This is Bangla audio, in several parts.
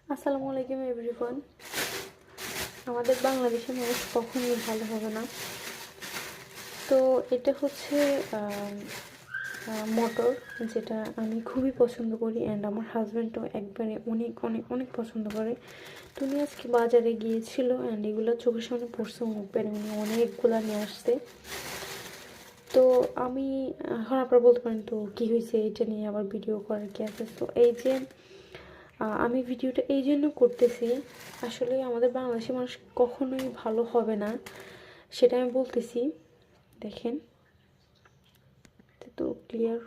আসসালামু আলাইকুম এভরিওয়ান। আমাদের বাংলাদেশের মানুষ কখনোই ভালো হবে না। তো এটা হচ্ছে মটর, যেটা আমি খুবই পছন্দ করি অ্যান্ড আমার হাজব্যান্ডও একবারে অনেক অনেক অনেক পছন্দ করে। তো উনি আজকে বাজারে গিয়েছিল অ্যান্ড এগুলো চোখের সামনে পড়ছে, মুখ পেরে উনি অনেকগুলো নিয়ে আসছে। তো আমি এখন আপনারা বলতে পারেন তো কী হয়েছে, এটা নিয়ে আবার ভিডিও করার কি আছে। তো এই যে আমি ভিডিওটা এই জন্য করতেছি, আসলে আমাদের বাংলাদেশের মানুষ কখনোই ভালো হবে না, সেটা আমি বলতেছি। দেখেন তো ক্লিয়ার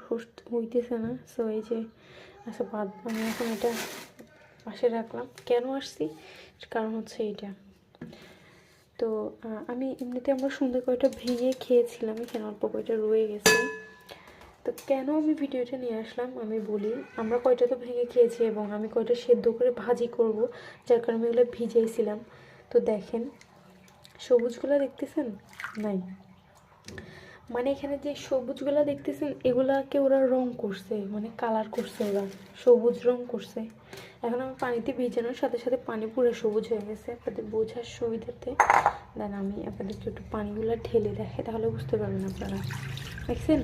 হইতেছে না। সো এই যে আচ্ছা বাদ, আমি এখন এটা পাশে রাখলাম। কেন আসছি কারণ হচ্ছে এটা। তো আমি এমনিতে আমরা সুন্দর কয়টা ভেঙে খেয়েছিলাম, এখানে অল্প কয়টা রয়ে গেছে। তো কেন আমি ভিডিওটা নিয়ে আসলাম আমি বলি। আমরা কয়টা তো ভেঙে খেয়েছি এবং আমি কয়টা সেদ্ধ করে ভাজি করব, যার কারণে আমি এগুলো ভিজেছিলাম। তো দেখেন সবুজগুলো দেখতেছেন নাই, মানে এখানে যে সবুজগুলো দেখতেছেন এগুলাকে ওরা রং করছে, মানে কালার করছে, ওরা সবুজ রং করছে। এখন আমি পানিতে ভিজানোর সাথে সাথে পানি পুরো সবুজ হয়ে গেছে। আপনাদের বোঝার সুবিধাতে দেন আমি আপনাদেরকে একটু পানিগুলো ঢেলে দেখে, তাহলে বুঝতে পারবেন আপনারা। দেখছেন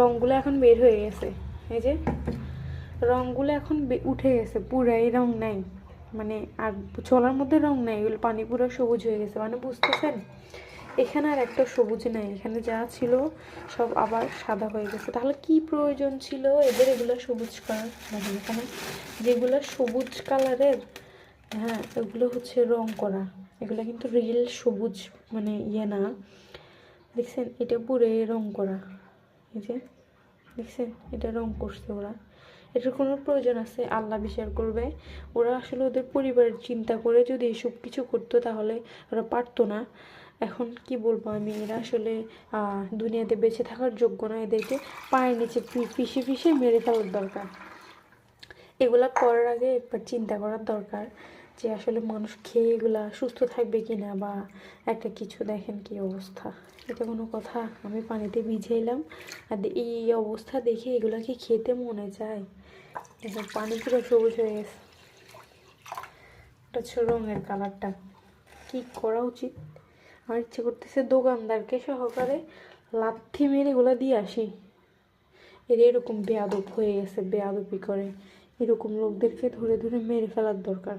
রঙগুলো এখন বের হয়ে গেছে, এই যে রঙগুলো এখন উঠে গেছে, পুরাই রং নাই, মানে আর ছোলার মধ্যে রং নাই, এগুলো পানি পুরো সবুজ হয়ে গেছে, মানে বুঝতেছেন। এখানে আর একটা সবুজ নাই, এখানে যা ছিল সব আবার সাদা হয়ে গেছে। তাহলে কি প্রয়োজন ছিল এদের এগুলো সবুজ করার? দেখেন এখানে যেগুলো সবুজ কালারের, হ্যাঁ এগুলো হচ্ছে রং করা, এগুলো কিন্তু রিয়েল সবুজ, মানে ইয়ে না। দেখছেন এটা পুরো রং করা, এই যে দেখছেন এটা রং করছে ওরা। এটার কোনো প্রয়োজন আছে? আল্লাহ বিচার করবে। ওরা আসলে ওদের পরিবারের চিন্তা করে যদি এসব কিছু করতো তাহলে ওরা পারতো না। এখন কি বলবো আমি, এরা আসলে দুনিয়াতে বেঁচে থাকার যোগ্য না। এদেরকে পায়ের নিচে পিষে পিষে মেরে ফেলার দরকার। এগুলা করার আগে একবার চিন্তা করার দরকার যে আসলে মানুষ খেয়ে এগুলা সুস্থ থাকবে কি না, বা একটা কিছু। দেখেন কি অবস্থা, এটা কোনো কথা? আমি পানিতে ভিজাইলাম আর এই অবস্থা দেখে এগুলা কি খেতে মনে যায়? দেখেন পানি পুরো সবুজ হয়ে গেছে, এটা হচ্ছে রঙের কালারটা। কি করা উচিত? আমার ইচ্ছে করতেছে দোকানদারকে সহকারে লাথি মেরে এগুলা দিয়ে আসি। এর এরকম বেয়াদব হয়ে গেছে, বেয়াদবি করে, এরকম লোকদেরকে ধরে ধরে মেরে ফেলার দরকার।